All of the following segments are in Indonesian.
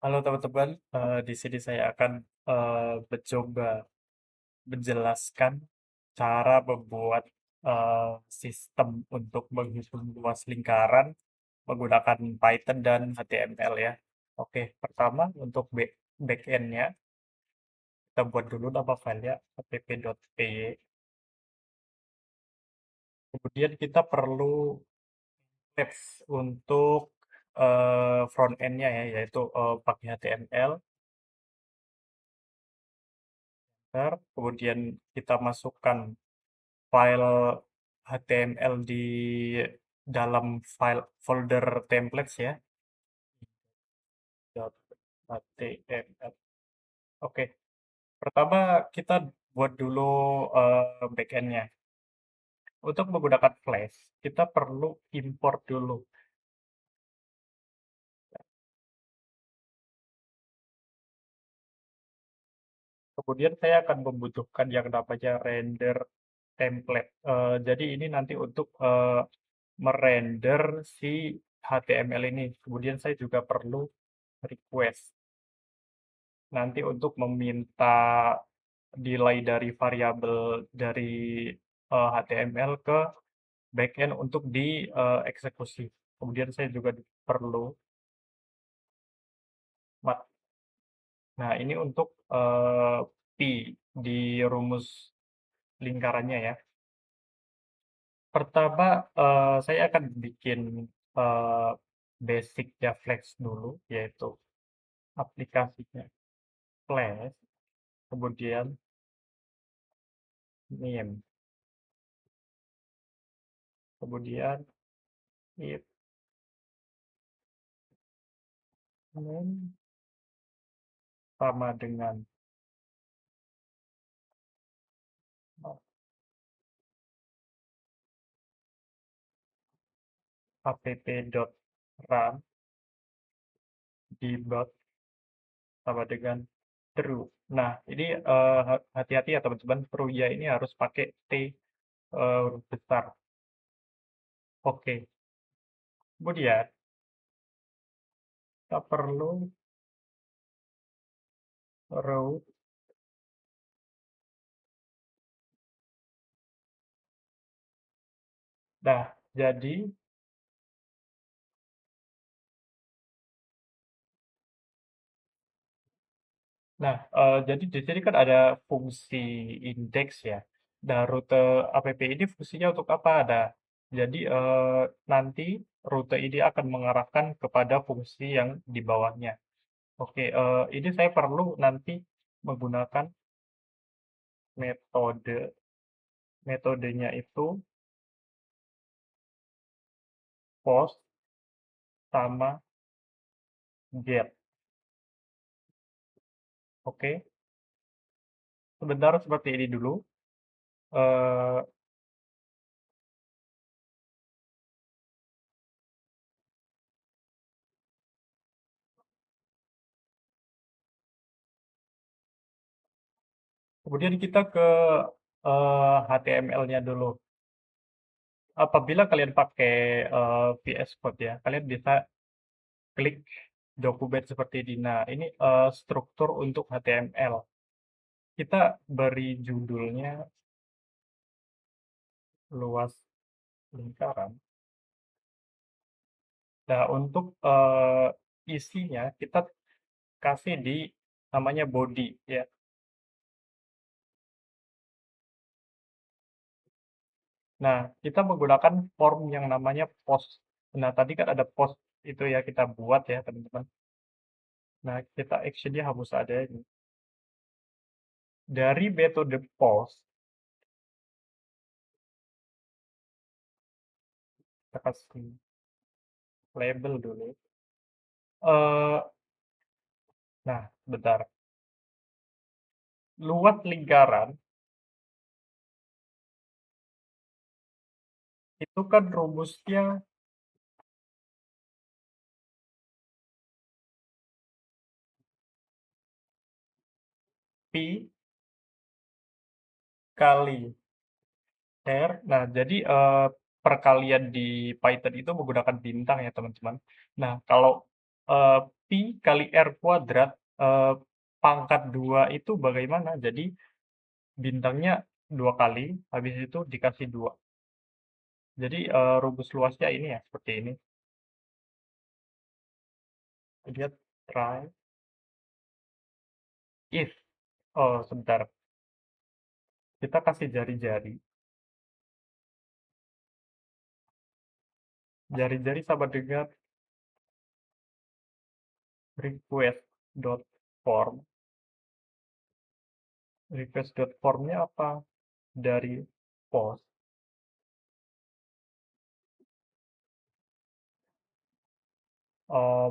Halo teman-teman, di sini saya akan mencoba menjelaskan cara membuat sistem untuk menghitung luas lingkaran menggunakan Python dan HTML ya. Oke, pertama untuk backend-nya, kita buat dulu nama filenya app.py. Kemudian kita perlu apps untuk front end-nya ya, yaitu pakai HTML. Kemudian kita masukkan file HTML di dalam file folder templates ya. .html. Oke, pertama kita buat dulu backend-nya. Untuk menggunakan Flash, kita perlu import dulu. Kemudian saya akan membutuhkan yang namanya render template. Jadi ini nanti untuk merender si HTML ini. Kemudian saya juga perlu request. Nanti untuk meminta delay dari variabel dari HTML ke backend untuk dieksekusi. Kemudian saya juga perlu mat. Nah, ini untuk P di rumus lingkarannya ya. Pertama, saya akan bikin eh, basic Flash dulu, yaitu aplikasinya Flash, kemudian name, kemudian if name sama dengan app.run debug sama dengan true. Nah, ini hati-hati ya teman-teman, true-nya ini harus pakai T huruf besar. Oke, kemudian kita perlu row. Nah, jadi jadi di sini kan ada fungsi indeks ya. Nah, rute app ini fungsinya untuk apa? Ada. Jadi nanti rute ini akan mengarahkan kepada fungsi yang di bawahnya. Oke, ini saya perlu nanti menggunakan metode. Metodenya itu post sama get. Oke, sebentar seperti ini dulu. Eh, Kemudian kita ke HTML-nya dulu. Apabila kalian pakai VS Code ya, kalian bisa klik dokumen seperti ini. Nah, ini struktur untuk HTML. Kita beri judulnya luas lingkaran. Nah, untuk isinya kita kasih di namanya body ya. Nah, kita menggunakan form yang namanya post. Nah, tadi kan ada post itu ya kita buat ya, teman-teman. Nah, kita actionnya harus ada ini. Dari metode post, kita kasih label dulu. eh nah, bentar. Luas lingkaran itu kan rumusnya Pi kali R. Nah, jadi perkalian di Python itu menggunakan bintang ya, teman-teman. Nah, kalau pi kali r kuadrat pangkat 2 itu bagaimana? Jadi bintangnya 2 kali, habis itu dikasih 2. Jadi rumus luasnya ini ya, seperti ini. Lihat try if. Oh, sebentar. Kita kasih jari-jari. Jari-jari sama dengan request dot form. Request dot formnya apa? Dari post.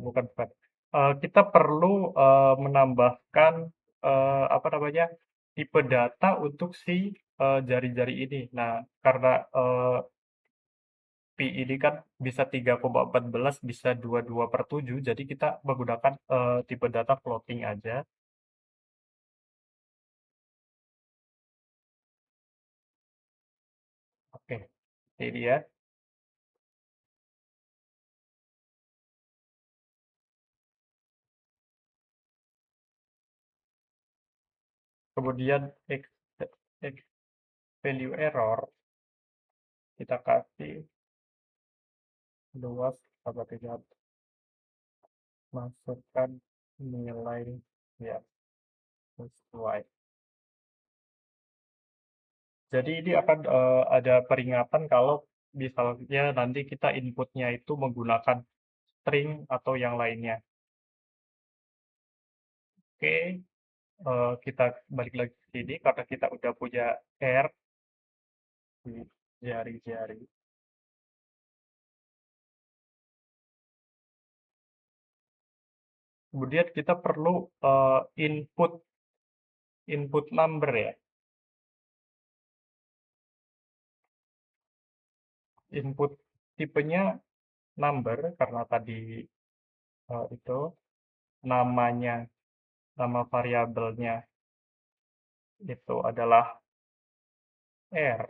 Bukan bukan. Kita perlu menambahkan apa namanya, tipe data untuk si jari-jari ini. Nah, karena pi ini kan bisa 3,14, bisa 22/7, jadi kita menggunakan tipe data floating aja. Oke, ini ya. Kemudian X value error kita kasih luas sama dengan masukkan nilai ya sesuai. Jadi ini akan ada peringatan kalau misalnya nanti kita inputnya itu menggunakan string atau yang lainnya. Oke, kita balik lagi ke sini karena kita udah punya R di jari-jari. Kemudian kita perlu input input number ya. Input tipenya number karena tadi itu namanya, nama variabelnya itu adalah R.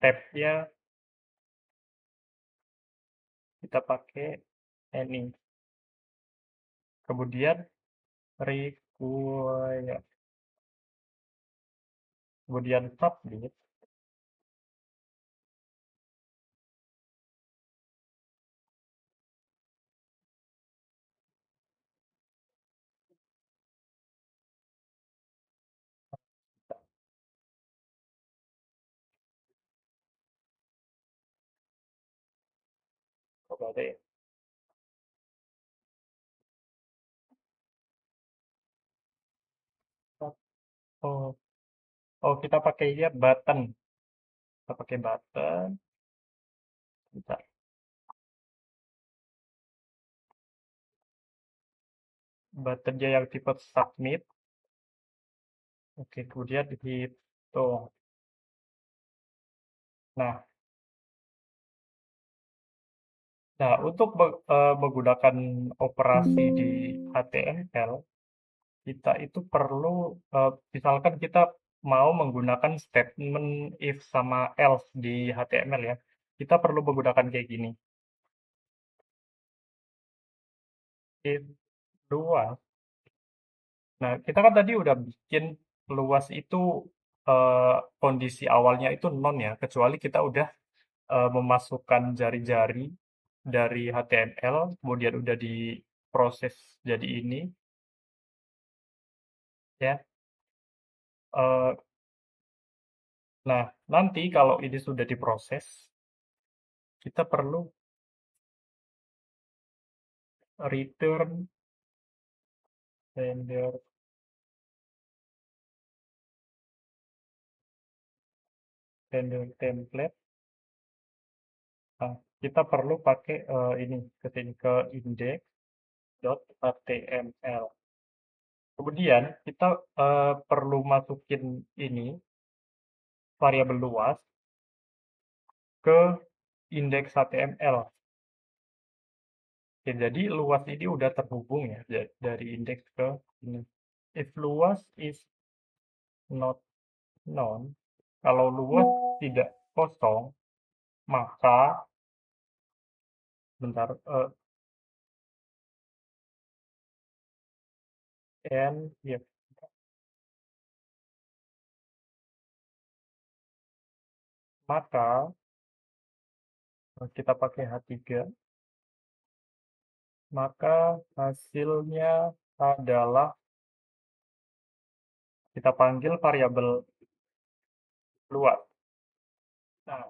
Tab-nya kita pakai any. Kemudian require. Kemudian submit. Coba deh. Oh, oh kita pakai ya button. Kita pakai button. Bentar. Buttonnya yang tipe submit. Oke, kemudian hitung. Nah, nah untuk menggunakan operasi di HTML, kita itu perlu, misalkan kita mau menggunakan statement if sama else di HTML ya, kita perlu menggunakan kayak gini. If luas. Nah, kita kan tadi udah bikin luas itu kondisi awalnya itu non ya, kecuali kita udah memasukkan jari-jari dari HTML, kemudian udah diproses jadi ini, ya. Eh, nah, nanti kalau ini sudah diproses, kita perlu return render render template. Nah, kita perlu pakai ini ke sini ke index.html. Kemudian kita perlu masukin ini variabel luas ke indeks HTML. Oke, jadi luas ini udah terhubung ya dari indeks ke ini. If luas is not known, kalau luas tidak kosong, maka bentar, ya, maka kita pakai H3, maka hasilnya adalah kita panggil variabel luar. Nah,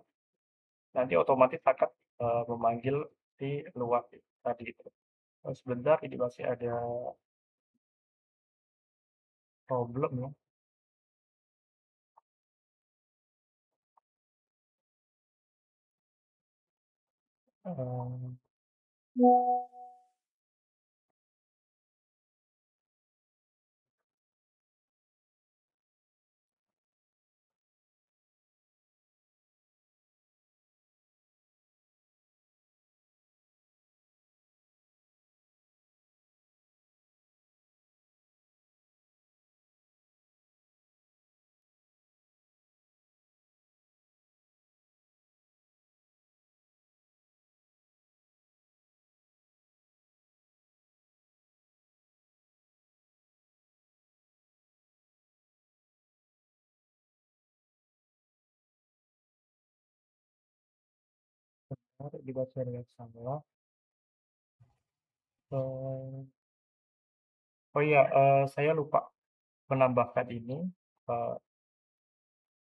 nanti otomatis akan memanggil si luar tadi itu. Sebentar, ini masih ada problem ya. Eh, Bentar, dibaca dengan salah. Eh, oh iya, saya lupa menambahkan ini. eh,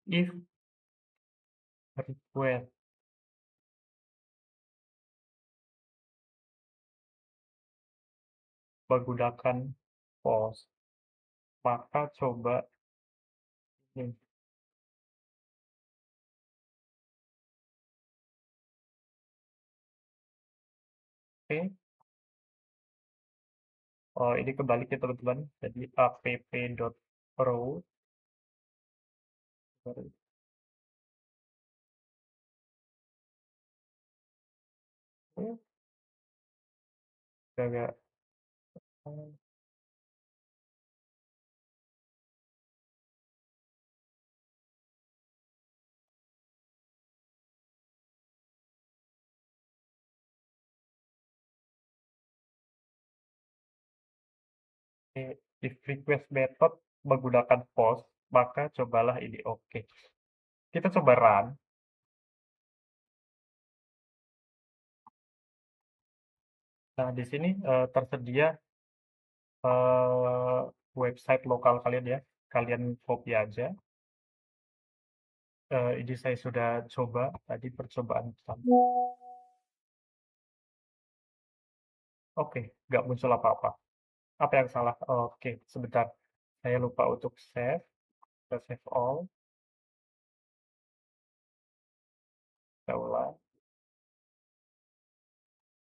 if request menggunakan post, maka coba ini. Oke. Oh, ini kebalik ya teman-teman. Jadi app.row. Oke, agak if request method menggunakan post, maka cobalah ini. Oke. Kita coba run. Nah, di sini tersedia eh, website lokal kalian ya. Kalian copy aja. Ini saya sudah coba tadi percobaan pertama. Oke, nggak muncul apa-apa. Apa yang salah? Oke, sebentar. Saya lupa untuk save. Kita save all. Kita ulang.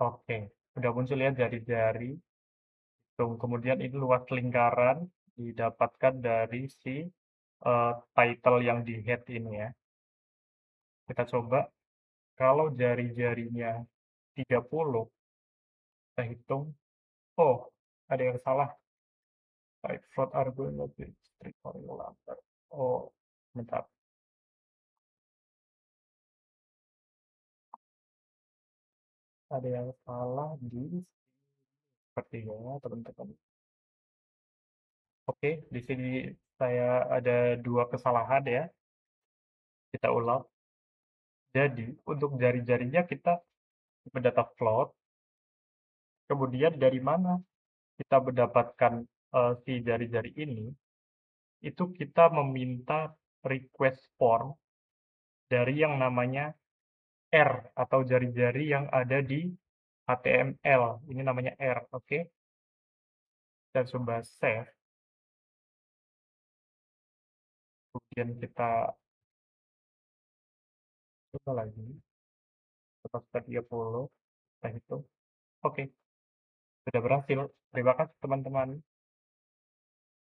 Oke, udah muncul ya jari-jari. Kemudian ini luas lingkaran didapatkan dari si title yang di head ini ya. Kita coba kalau jari-jarinya 30, kita hitung. Oh, ada yang salah. Type float argument lebih strict formula. Oh, bentar. Ada yang salah di sepertinya teman-teman. Oke, di sini saya ada dua kesalahan ya. Kita ulang. Jadi, untuk jari-jarinya kita mendata float. Kemudian dari mana kita mendapatkan si jari-jari ini? Itu kita meminta request form dari yang namanya R atau jari-jari yang ada di HTML. Ini namanya R, oke? Kita coba save. Kemudian kita coba lagi. Tetap 30. Kita hitung. Oke, sudah berhasil. Terima kasih teman-teman.